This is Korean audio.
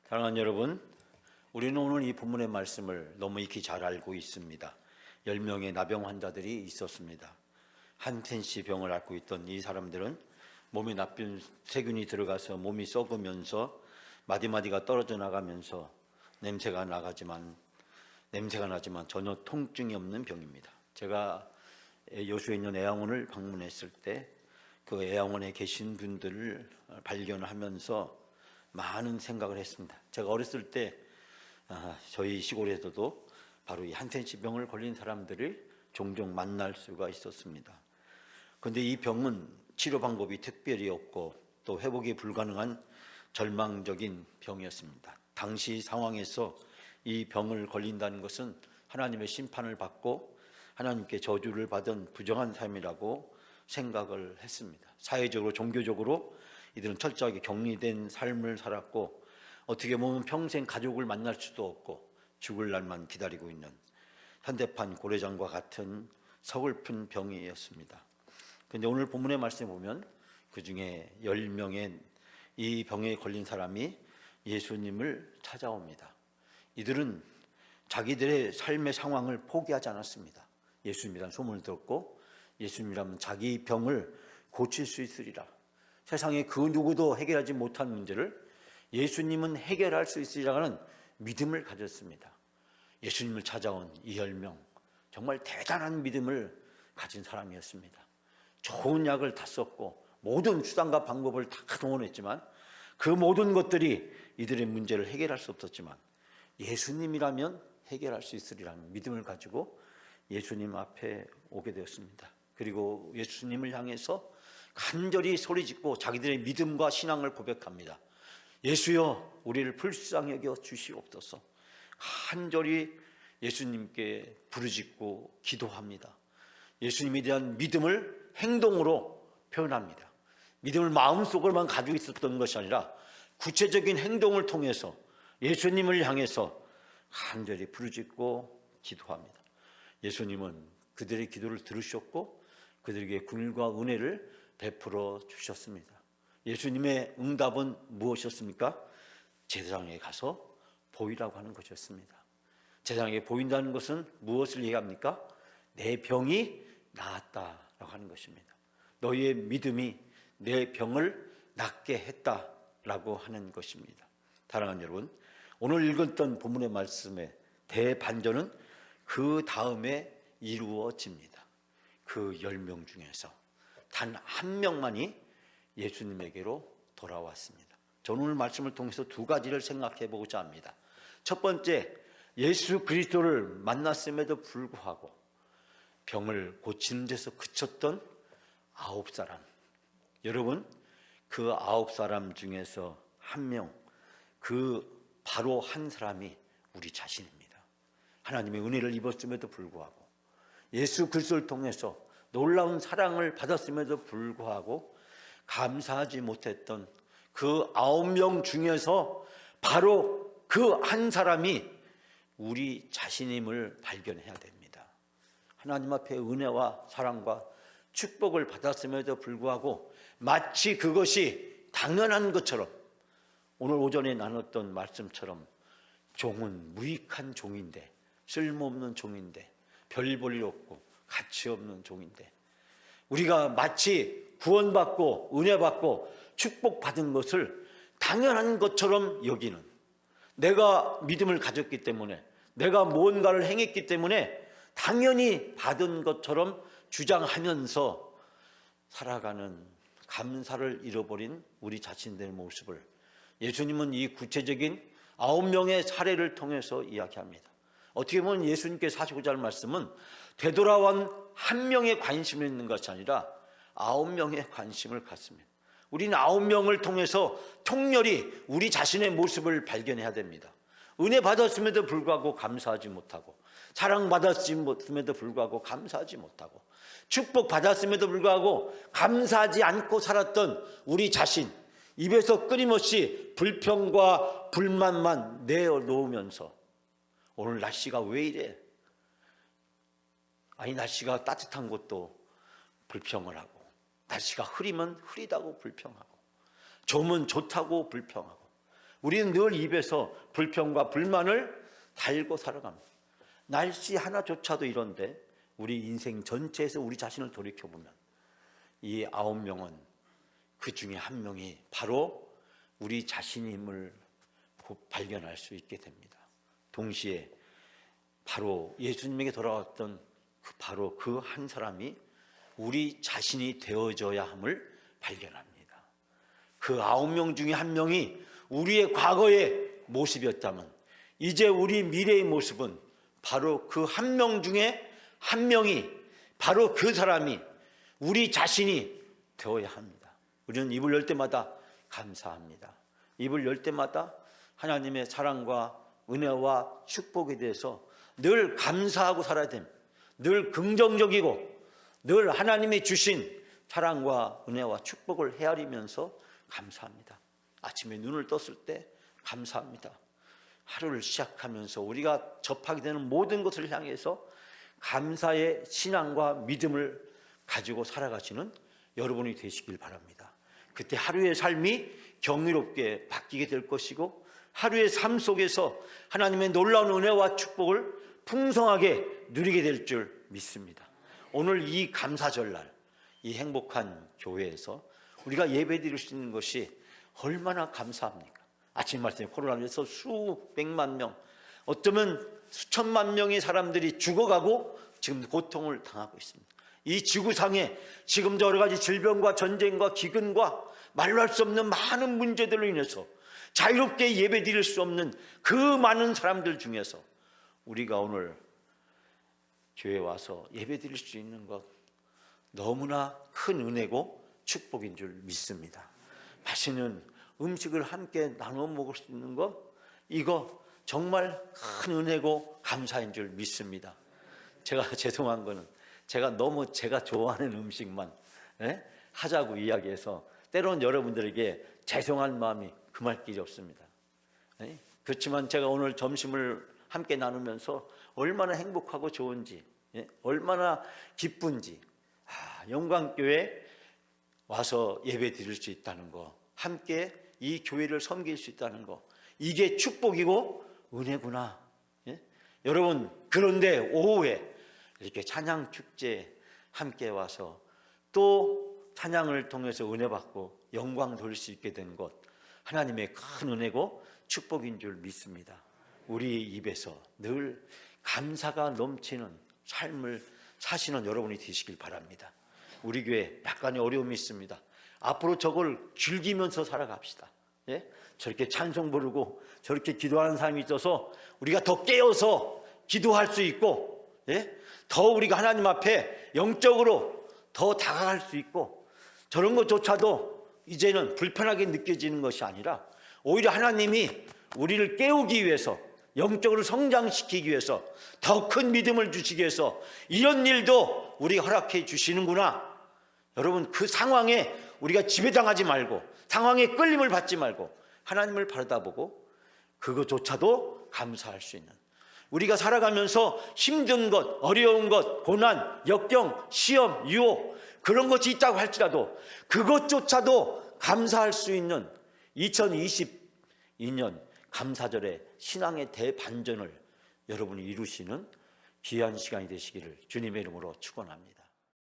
사랑하는 여러분, 우리는 오늘 이 본문의 말씀을 너무 익히 잘 알고 있습니다. 10명의 나병 환자들이 있었습니다. 한센시 병을 앓고 있던 이 사람들은 몸에 나쁜 세균이 들어가서 몸이 썩으면서 마디마디가 떨어져 나가면서 냄새가 나지만 전혀 통증이 없는 병입니다. 제가 여수에 있는 애양원을 방문했을 때 그 애양원에 계신 분들을 발견하면서 많은 생각을 했습니다. 제가 어렸을 때 저희 시골에서도 바로 이 한센시 병을 걸린 사람들을 종종 만날 수가 있었습니다. 그런데 이 병은 치료 방법이 특별히 없고 또 회복이 불가능한 절망적인 병이었습니다. 당시 상황에서 이 병을 걸린다는 것은 하나님의 심판을 받고 하나님께 저주를 받은 부정한 삶이라고 생각을 했습니다. 사회적으로 종교적으로 이들은 철저하게 격리된 삶을 살았고 어떻게 보면 평생 가족을 만날 수도 없고 죽을 날만 기다리고 있는 현대판 고래장과 같은 서글픈 병이었습니다. 그런데 오늘 본문의 말씀에 보면 그 중에 10명의 이 병에 걸린 사람이 예수님을 찾아옵니다. 이들은 자기들의 삶의 상황을 포기하지 않았습니다. 예수님이란 소문을 들었고 예수님이라면 자기 병을 고칠 수 있으리라. 세상에 그 누구도 해결하지 못한 문제를 예수님은 해결할 수 있으리라는 믿음을 가졌습니다. 예수님을 찾아온 이 10명, 정말 대단한 믿음을 가진 사람이었습니다. 좋은 약을 다 썼고 모든 수단과 방법을 다 동원했지만 그 모든 것들이 이들의 문제를 해결할 수 없었지만 예수님이라면 해결할 수 있으리라는 믿음을 가지고 예수님 앞에 오게 되었습니다. 그리고 예수님을 향해서 간절히 소리짓고 자기들의 믿음과 신앙을 고백합니다. 예수여, 우리를 불쌍히 여겨 주시옵소서. 간절히 예수님께 부르짖고 기도합니다. 예수님에 대한 믿음을 행동으로 표현합니다. 믿음을 마음속으로만 가지고 있었던 것이 아니라 구체적인 행동을 통해서 예수님을 향해서 간절히 부르짖고 기도합니다. 예수님은 그들의 기도를 들으셨고 그들에게 긍휼과 은혜를 베풀어 주셨습니다. 예수님의 응답은 무엇이었습니까? 제사장에 가서 보이라고 하는 것이었습니다. 제사장에게 보인다는 것은 무엇을 얘기합니까? 내 병이 나았다라고 하는 것입니다. 너희의 믿음이 내 병을 낫게 했다라고 하는 것입니다. 사랑하는 여러분, 오늘 읽었던 본문의 말씀의 대반전은 그 다음에 이루어집니다. 그 10명 중에서 단 한 명만이 예수님에게로 돌아왔습니다. 저는 오늘 말씀을 통해서 두 가지를 생각해 보고자 합니다. 첫 번째, 예수 그리스도를 만났음에도 불구하고 병을 고치는 데서 그쳤던 9사람. 여러분, 그 9사람 중에서 한 명, 바로 한 사람이 우리 자신입니다. 하나님의 은혜를 입었음에도 불구하고 예수 그리스도를 통해서 놀라운 사랑을 받았음에도 불구하고 감사하지 못했던 그 9명 중에서 바로 그 한 사람이 우리 자신임을 발견해야 됩니다. 하나님 앞에 은혜와 사랑과 축복을 받았음에도 불구하고 마치 그것이 당연한 것처럼 오늘 오전에 나눴던 말씀처럼 종은 무익한 종인데, 쓸모없는 종인데, 별 볼 일 없고 가치 없는 종인데 우리가 마치 구원받고 은혜받고 축복받은 것을 당연한 것처럼 여기는, 내가 믿음을 가졌기 때문에 내가 무언가를 행했기 때문에 당연히 받은 것처럼 주장하면서 살아가는 감사를 잃어버린 우리 자신들의 모습을 예수님은 이 구체적인 9명의 사례를 통해서 이야기합니다. 어떻게 보면 예수님께서 하시고자 하는 말씀은 되돌아온 한 명의 관심을 있는 것이 아니라 9명의 관심을 갖습니다. 우리는 9명을 통해서 통렬히 우리 자신의 모습을 발견해야 됩니다. 은혜 받았음에도 불구하고 감사하지 못하고, 사랑받았음에도 불구하고 감사하지 못하고, 축복 받았음에도 불구하고 감사하지 않고 살았던 우리 자신, 입에서 끊임없이 불평과 불만만 내어놓으면서 오늘 날씨가 왜 이래? 아니, 날씨가 따뜻한 것도 불평을 하고, 날씨가 흐리면 흐리다고 불평하고, 좋으면 좋다고 불평하고, 우리는 늘 입에서 불평과 불만을 달고 살아갑니다. 날씨 하나조차도 이런데 우리 인생 전체에서 우리 자신을 돌이켜보면 이 9명은 그 중에 한 명이 바로 우리 자신임을 발견할 수 있게 됩니다. 동시에 바로 예수님에게 돌아왔던 바로 그 한 사람이 우리 자신이 되어져야 함을 발견합니다. 그 9명 중에 한 명이 우리의 과거의 모습이었다면 이제 우리 미래의 모습은 바로 그 한 명 중에 한 명이 바로 그 사람이 우리 자신이 되어야 합니다. 우리는 입을 열 때마다 감사합니다. 입을 열 때마다 하나님의 사랑과 은혜와 축복에 대해서 늘 감사하고 살아야 됩니다. 늘 긍정적이고 늘 하나님이 주신 사랑과 은혜와 축복을 헤아리면서 감사합니다. 아침에 눈을 떴을 때 감사합니다. 하루를 시작하면서 우리가 접하게 되는 모든 것을 향해서 감사의 신앙과 믿음을 가지고 살아가시는 여러분이 되시길 바랍니다. 그때 하루의 삶이 경이롭게 바뀌게 될 것이고 하루의 삶 속에서 하나님의 놀라운 은혜와 축복을 풍성하게 누리게 될 줄 믿습니다. 오늘 이 감사절날, 이 행복한 교회에서 우리가 예배드릴 수 있는 것이 얼마나 감사합니까? 아침 말씀에 코로나로 인해서 수백만 명, 어쩌면 수천만 명의 사람들이 죽어가고 지금 고통을 당하고 있습니다. 이 지구상에 지금도 여러 가지 질병과 전쟁과 기근과 말로 할 수 없는 많은 문제들로 인해서 자유롭게 예배드릴 수 없는 그 많은 사람들 중에서 우리가 오늘 교회에 와서 예배드릴 수 있는 것 너무나 큰 은혜고 축복인 줄 믿습니다. 맛있는 음식을 함께 나눠 먹을 수 있는 것, 이거 정말 큰 은혜고 감사인 줄 믿습니다. 제가 죄송한 거는 제가 너무 제가 좋아하는 음식만 하자고 이야기해서 때로는 여러분들에게 죄송한 마음이 금할 길이 없습니다. 그렇지만 제가 오늘 점심을 함께 나누면서 얼마나 행복하고 좋은지, 얼마나 기쁜지, 영광교회 와서 예배 드릴 수 있다는 거, 함께 이 교회를 섬길 수 있다는 거, 이게 축복이고 은혜구나. 여러분, 그런데 오후에 이렇게 찬양 축제에 함께 와서 또 찬양을 통해서 은혜 받고 영광 돌릴 수 있게 된 것, 하나님의 큰 은혜고 축복인 줄 믿습니다. 우리 입에서 늘 감사가 넘치는 삶을 사시는 여러분이 되시길 바랍니다. 우리 교회 약간의 어려움이 있습니다. 앞으로 저걸 즐기면서 살아갑시다. 저렇게 찬송 부르고 저렇게 기도하는 사람이 있어서 우리가 더 깨어서 기도할 수 있고, 더 우리가 하나님 앞에 영적으로 더 다가갈 수 있고, 저런 것조차도 이제는 불편하게 느껴지는 것이 아니라 오히려 하나님이 우리를 깨우기 위해서, 영적으로 성장시키기 위해서, 더 큰 믿음을 주시기 위해서 이런 일도 우리가 허락해 주시는구나. 여러분, 그 상황에 우리가 지배당하지 말고, 상황에 끌림을 받지 말고 하나님을 바라다보고 그것조차도 감사할 수 있는, 우리가 살아가면서 힘든 것, 어려운 것, 고난, 역경, 시험, 유혹, 그런 것이 있다고 할지라도 그것조차도 감사할 수 있는 2022년 감사절의 신앙의 대반전을 여러분이 이루시는 귀한 시간이 되시기를 주님의 이름으로 축원합니다.